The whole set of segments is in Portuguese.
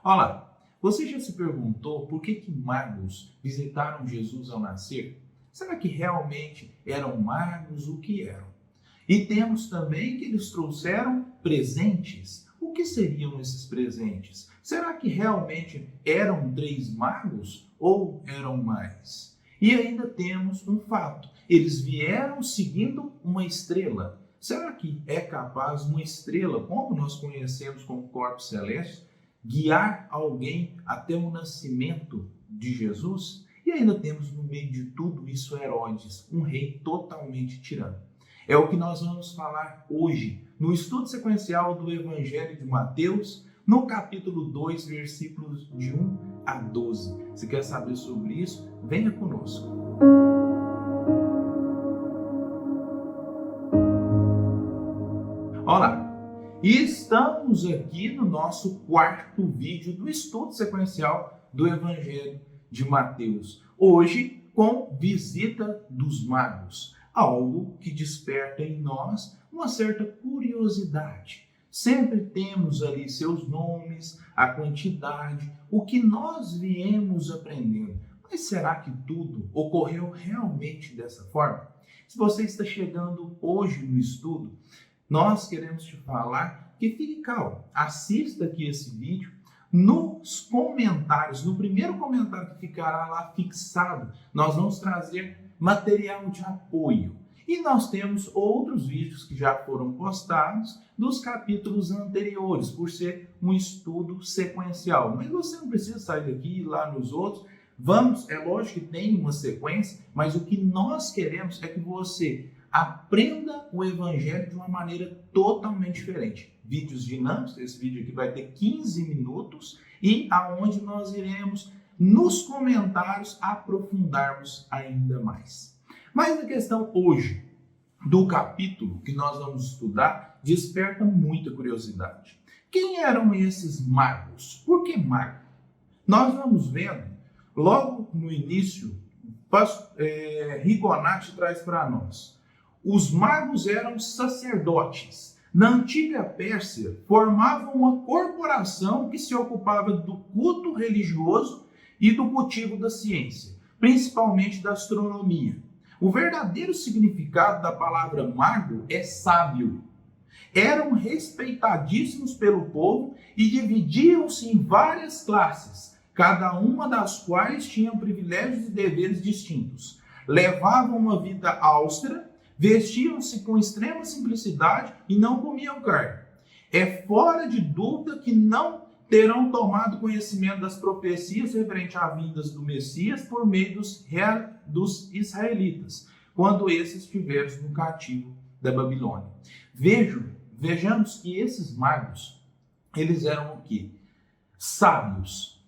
Olá, você já se perguntou por que magos visitaram Jesus ao nascer? Será que realmente eram magos? O que eram? E temos também que eles trouxeram presentes. O que seriam esses presentes? Será que realmente eram 3 magos ou eram mais? E ainda temos um fato. Eles vieram seguindo uma estrela. Será que é capaz uma estrela, como nós conhecemos como corpos celestes, guiar alguém até o nascimento de Jesus? E ainda temos no meio de tudo isso Herodes, um rei totalmente tirano. É o que nós vamos falar hoje, no estudo sequencial do Evangelho de Mateus, no capítulo 2, versículos de 1 a 12. Se quer saber sobre isso, venha conosco. Olá! E estamos aqui no nosso 4º vídeo do estudo sequencial do Evangelho de Mateus. Hoje, com visita dos magos, algo que desperta em nós uma certa curiosidade. Sempre temos ali seus nomes, a quantidade, o que nós viemos aprendendo. Mas será que tudo ocorreu realmente dessa forma? Se você está chegando hoje no estudo, nós queremos te falar que fique calmo, assista aqui esse vídeo. Nos comentários, no primeiro comentário que ficará lá fixado, nós vamos trazer material de apoio. E nós temos outros vídeos que já foram postados dos capítulos anteriores, por ser um estudo sequencial. Mas você não precisa sair daqui e ir lá nos outros. É lógico que tem uma sequência, mas o que nós queremos é que você aprenda o Evangelho de uma maneira totalmente diferente. Vídeos dinâmicos, esse vídeo aqui vai ter 15 minutos e aonde nós iremos, nos comentários, aprofundarmos ainda mais. Mas a questão hoje do capítulo que nós vamos estudar desperta muita curiosidade. Quem eram esses magos? Por que mago? Nós vamos vendo, logo no início, Rigonati traz para nós. Os magos eram sacerdotes. Na antiga Pérsia, formavam uma corporação que se ocupava do culto religioso e do cultivo da ciência, principalmente da astronomia. O verdadeiro significado da palavra mago é sábio. Eram respeitadíssimos pelo povo e dividiam-se em várias classes, cada uma das quais tinham privilégios e deveres distintos. Levavam uma vida austera, vestiam-se com extrema simplicidade e não comiam carne. É fora de dúvida que não terão tomado conhecimento das profecias referentes à vinda do Messias por meio dos israelitas, quando esses estiveram no cativo da Babilônia. Vejamos que esses magos, eles eram o quê? Sábios,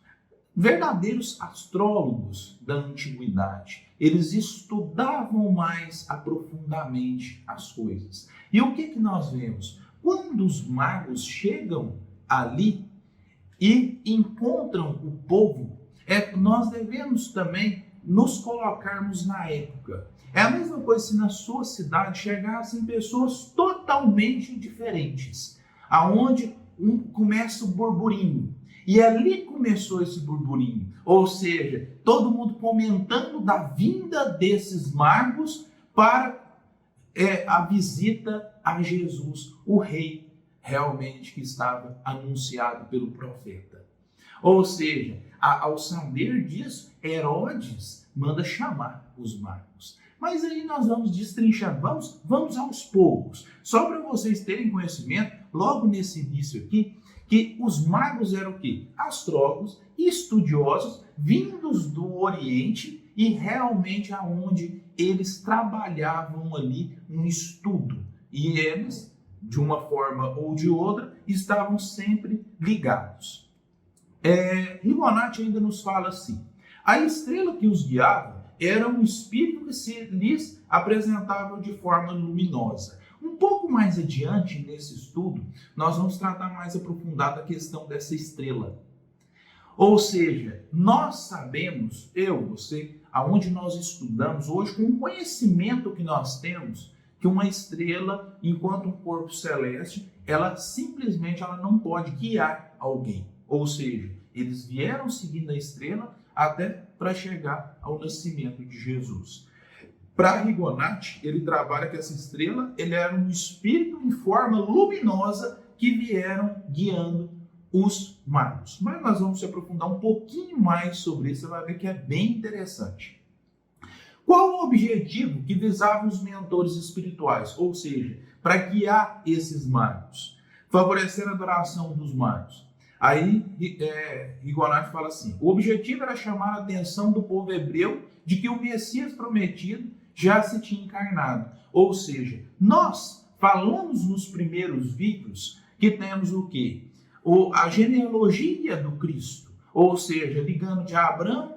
verdadeiros astrólogos da antiguidade. Eles estudavam mais aprofundadamente as coisas. E o que nós vemos? Quando os magos chegam ali e encontram o povo, nós devemos também nos colocarmos na época. É a mesma coisa se na sua cidade chegassem pessoas totalmente diferentes, aonde começa o burburinho. E ali começou esse burburinho, ou seja, todo mundo comentando da vinda desses magos para a visita a Jesus, o rei realmente que estava anunciado pelo profeta. Ou seja, ao saber disso, Herodes manda chamar os magos. Mas aí nós vamos destrinchar, vamos aos poucos. Só para vocês terem conhecimento, logo nesse início aqui, que os magos eram o quê? Astrólogos, estudiosos, vindos do Oriente e realmente aonde eles trabalhavam ali um estudo. E eles, de uma forma ou de outra, estavam sempre ligados. Rigonati ainda nos fala assim, a estrela que os guiava era um espírito que se lhes apresentava de forma luminosa. Um pouco mais adiante nesse estudo, nós vamos tratar mais aprofundado a questão dessa estrela. Ou seja, nós sabemos, você, aonde nós estudamos hoje, com o conhecimento que nós temos, que uma estrela, enquanto um corpo celeste, ela simplesmente não pode guiar alguém. ou seja, eles vieram seguindo a estrela até para chegar ao nascimento de Jesus. Para Rigonati, ele trabalha que essa estrela ele era um espírito em forma luminosa que vieram guiando os magos. Mas nós vamos se aprofundar um pouquinho mais sobre isso, você vai ver que é bem interessante. Qual o objetivo que visavam os mentores espirituais? Ou seja, para guiar esses magos, favorecer a adoração dos magos. Aí Rigonati fala assim, o objetivo era chamar a atenção do povo hebreu de que o Messias prometido já se tinha encarnado. Ou seja, nós falamos nos primeiros vídeos que temos o quê? A genealogia do Cristo, ou seja, ligando de Abraão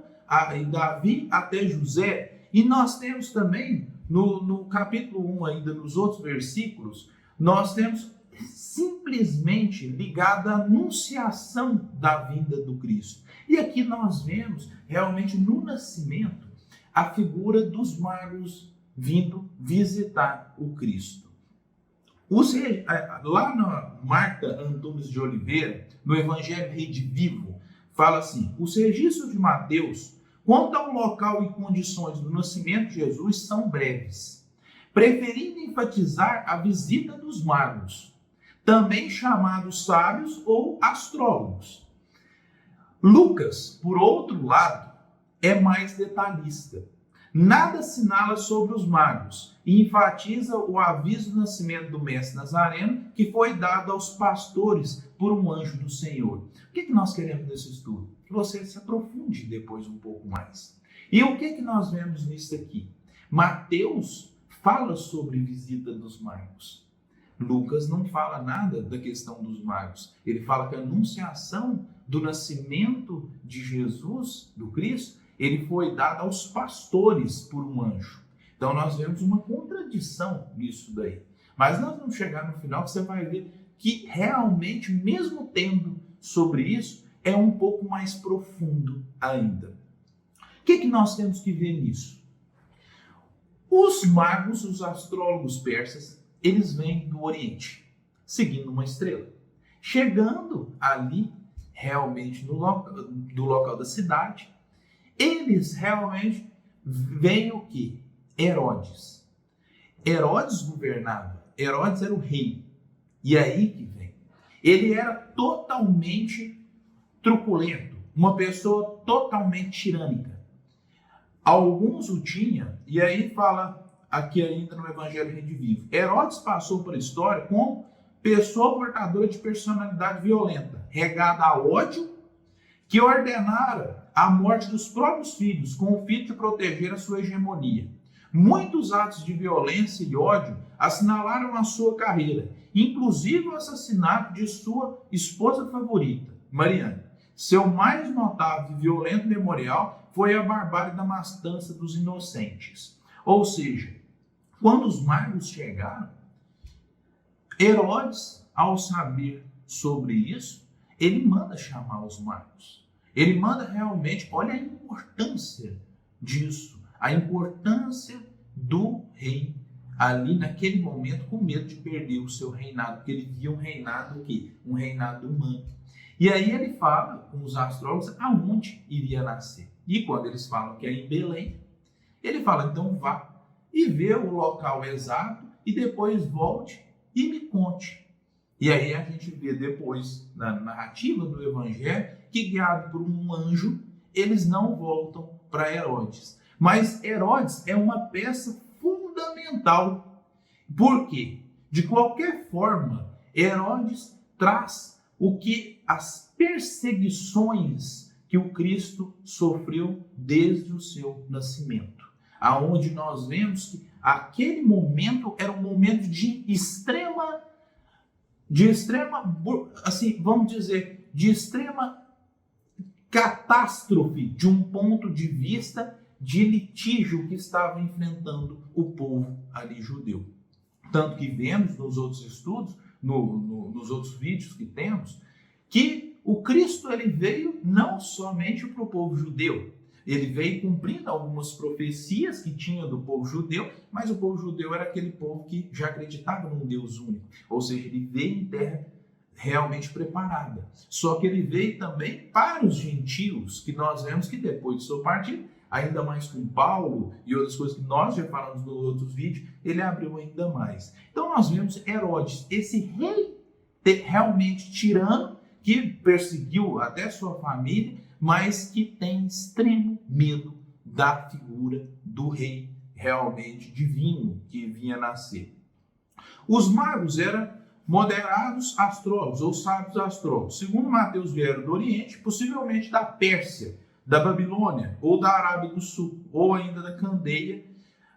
e Davi até José. E nós temos também, no capítulo 1, ainda nos outros versículos, nós temos simplesmente ligado à anunciação da vinda do Cristo. E aqui nós vemos, realmente, no nascimento, a figura dos magos vindo visitar o Cristo. Lá na Marta Antunes de Oliveira, no Evangelho Redivivo, fala assim, os registros de Mateus quanto ao local e condições do nascimento de Jesus são breves, preferindo enfatizar a visita dos magos, também chamados sábios ou astrólogos. Lucas, por outro lado, é mais detalhista. Nada assinala sobre os magos e enfatiza o aviso do nascimento do Mestre Nazareno que foi dado aos pastores por um anjo do Senhor. O que nós queremos nesse estudo? Que você se aprofunde depois um pouco mais. E o que nós vemos nisso aqui? Mateus fala sobre visita dos magos. Lucas não fala nada da questão dos magos. Ele fala que a anunciação do nascimento de Jesus, do Cristo, ele foi dado aos pastores por um anjo. Então nós vemos uma contradição nisso daí. Mas nós vamos chegar no final que você vai ver que realmente, mesmo tendo sobre isso, é um pouco mais profundo ainda. O que nós temos que ver nisso? Os magos, os astrólogos persas, eles vêm do Oriente, seguindo uma estrela. Chegando ali, realmente, do local da cidade, eles realmente veem o quê? Herodes. Herodes governava. Herodes era o rei. E aí que vem. Ele era totalmente truculento. Uma pessoa totalmente tirânica. Alguns o tinham, e aí fala aqui ainda no Evangelho Redivivo. Herodes passou pela história como pessoa portadora de personalidade violenta, regada a ódio, que ordenara a morte dos próprios filhos, com o fim de proteger a sua hegemonia. Muitos atos de violência e ódio assinalaram a sua carreira, inclusive o assassinato de sua esposa favorita, Mariana. Seu mais notável e violento memorial foi a barbárie da matança dos inocentes. Ou seja, quando os magos chegaram, Herodes, ao saber sobre isso, ele manda chamar os magos. Ele manda realmente, olha a importância disso, a importância do rei ali naquele momento com medo de perder o seu reinado, porque ele via um reinado o quê? Um reinado humano. E aí ele fala com os astrólogos aonde iria nascer. E quando eles falam que é em Belém, ele fala, então vá e vê o local exato e depois volte e me conte. E aí a gente vê depois na narrativa do Evangelho que, guiado por um anjo, eles não voltam para Herodes. Mas Herodes é uma peça fundamental. Por quê? De qualquer forma, Herodes traz o que as perseguições que o Cristo sofreu desde o seu nascimento. Aonde nós vemos que aquele momento era um momento de extrema, assim, vamos dizer, de extrema catástrofe de um ponto de vista de litígio que estava enfrentando o povo ali judeu. Tanto que vemos nos outros estudos, nos outros vídeos que temos, que o Cristo ele veio não somente para o povo judeu, ele veio cumprindo algumas profecias que tinha do povo judeu, mas o povo judeu era aquele povo que já acreditava num Deus único, ou seja, ele veio em terra realmente preparada. Só que ele veio também para os gentios, que nós vemos que depois de sua partida, ainda mais com Paulo e outras coisas que nós já falamos nos outros vídeos, ele abriu ainda mais. Então nós vemos Herodes, esse rei realmente tirano, que perseguiu até sua família, mas que tem extremo medo da figura do rei realmente divino que vinha nascer. Os magos eram moderados astrólogos ou sábios astrólogos. Segundo Mateus, vieram do Oriente, possivelmente da Pérsia, da Babilônia, ou da Arábia do Sul, ou ainda da Candeia,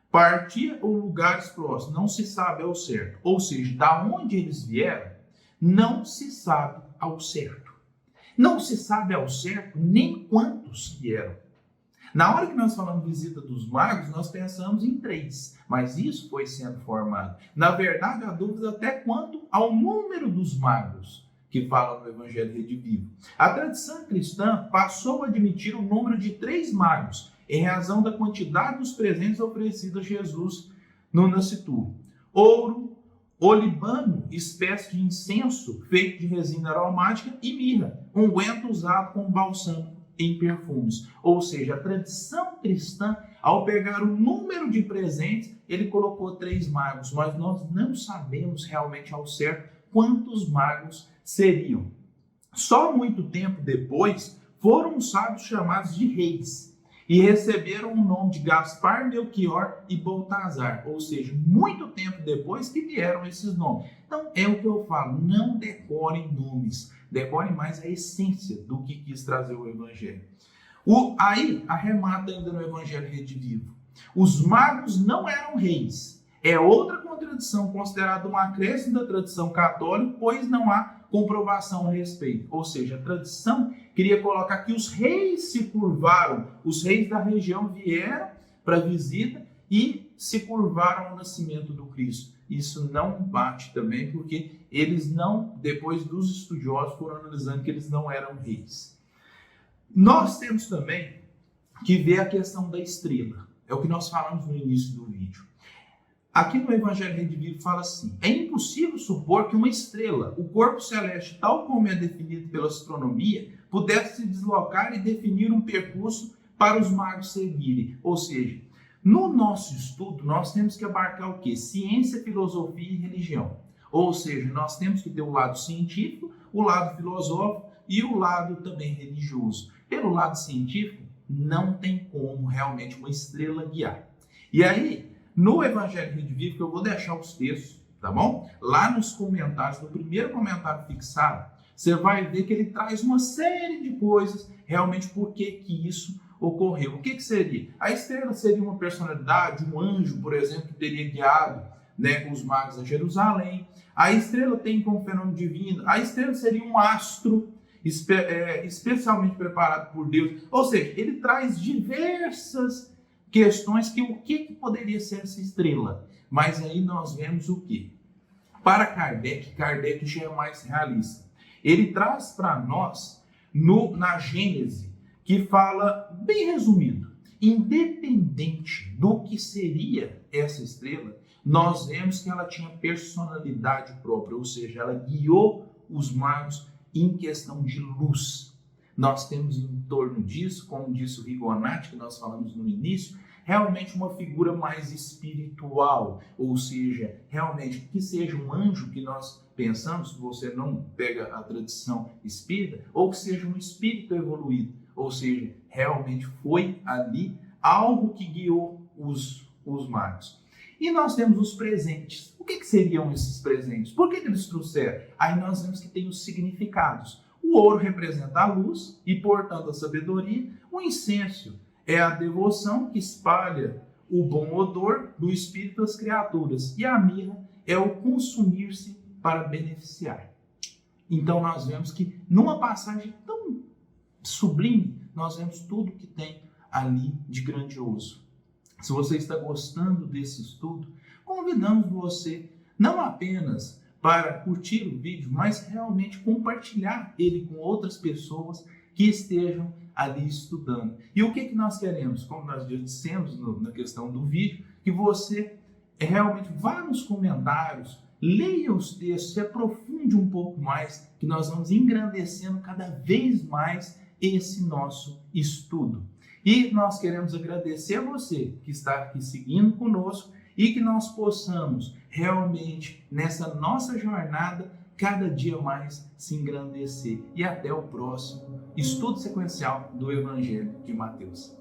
partia ou lugares próximos, não se sabe ao certo. Ou seja, da onde eles vieram, não se sabe ao certo. Não se sabe ao certo nem quantos vieram. Na hora que nós falamos visita dos magos, nós pensamos em 3, mas isso foi sendo formado. Na verdade, há dúvida até quanto ao número dos magos que falam no Evangelho Redivivo. A tradição cristã passou a admitir o número de 3 magos, em razão da quantidade dos presentes oferecidos a Jesus no nascituro. Ouro, olibano, espécie de incenso feito de resina aromática, e mirra, unguento usado como bálsamo em perfumes. Ou seja, a tradição cristã, ao pegar o número de presentes, ele colocou 3 magos, mas nós não sabemos realmente ao certo quantos magos seriam. Só muito tempo depois, foram os sábios chamados de reis e receberam o nome de Gaspar, Melquior e Baltazar, ou seja, muito tempo depois que vieram esses nomes. Então, é o que eu falo, não decorem nomes, decorem mais a essência do que quis trazer o Evangelho. Aí, arremata ainda no Evangelho Redivivo. Os magos não eram reis. É outra contradição, considerada um acréscimo da tradição católica, pois não há comprovação a respeito. Ou seja, a tradição queria colocar que os reis se curvaram, os reis da região vieram para a visita e se curvaram ao nascimento do Cristo. Isso não bate também, porque eles não, depois dos estudiosos, foram analisando que eles não eram reis. Nós temos também que ver a questão da estrela. É o que nós falamos no início do vídeo. Aqui no Evangelho Redivivo fala assim: é impossível supor que uma estrela, o corpo celeste tal como é definido pela astronomia, pudesse se deslocar e definir um percurso para os magos seguirem. Ou seja, no nosso estudo, nós temos que abarcar o quê? Ciência, filosofia e religião. Ou seja, nós temos que ter o lado científico, o lado filosófico e o lado também religioso. Pelo lado científico, não tem como realmente uma estrela guiar. E aí, no Evangelho Redivivo, que eu vou deixar os textos, tá bom? Lá nos comentários, no primeiro comentário fixado, você vai ver que ele traz uma série de coisas, realmente por que isso ocorreu. O que seria? A estrela seria uma personalidade, um anjo, por exemplo, que teria guiado, né, os magos a Jerusalém. A estrela tem como fenômeno divino. A estrela seria um astro especialmente preparado por Deus. Ou seja, ele traz diversas questões que o que poderia ser essa estrela. Mas aí nós vemos o quê? Para Kardec já é mais realista. Ele traz para nós, na Gênese, que fala, bem resumido, independente do que seria essa estrela, nós vemos que ela tinha personalidade própria, ou seja, ela guiou os magos em questão de luz. Nós temos em torno disso, como disse o Rigonati, que nós falamos no início, realmente uma figura mais espiritual, ou seja, realmente que seja um anjo que nós pensamos, se você não pega a tradição espírita, ou que seja um espírito evoluído, ou seja, realmente foi ali algo que guiou os magos. E nós temos os presentes. O que seriam esses presentes? Por que eles trouxeram? Aí nós vemos que tem os significados. O ouro representa a luz e, portanto, a sabedoria. O incenso é a devoção que espalha o bom odor do espírito às criaturas. E a mirra é o consumir-se para beneficiar. Então nós vemos que numa passagem tão sublime, nós vemos tudo que tem ali de grandioso. Se você está gostando desse estudo, convidamos você não apenas para curtir o vídeo, mas realmente compartilhar ele com outras pessoas que estejam ali estudando. E o que nós queremos? Como nós já dissemos na questão do vídeo, que você realmente vá nos comentários, leia os textos, se aprofunde um pouco mais, que nós vamos engrandecendo cada vez mais esse nosso estudo. E nós queremos agradecer a você que está aqui seguindo conosco e que nós possamos realmente, nessa nossa jornada, cada dia mais se engrandecer. E até o próximo estudo sequencial do Evangelho de Mateus.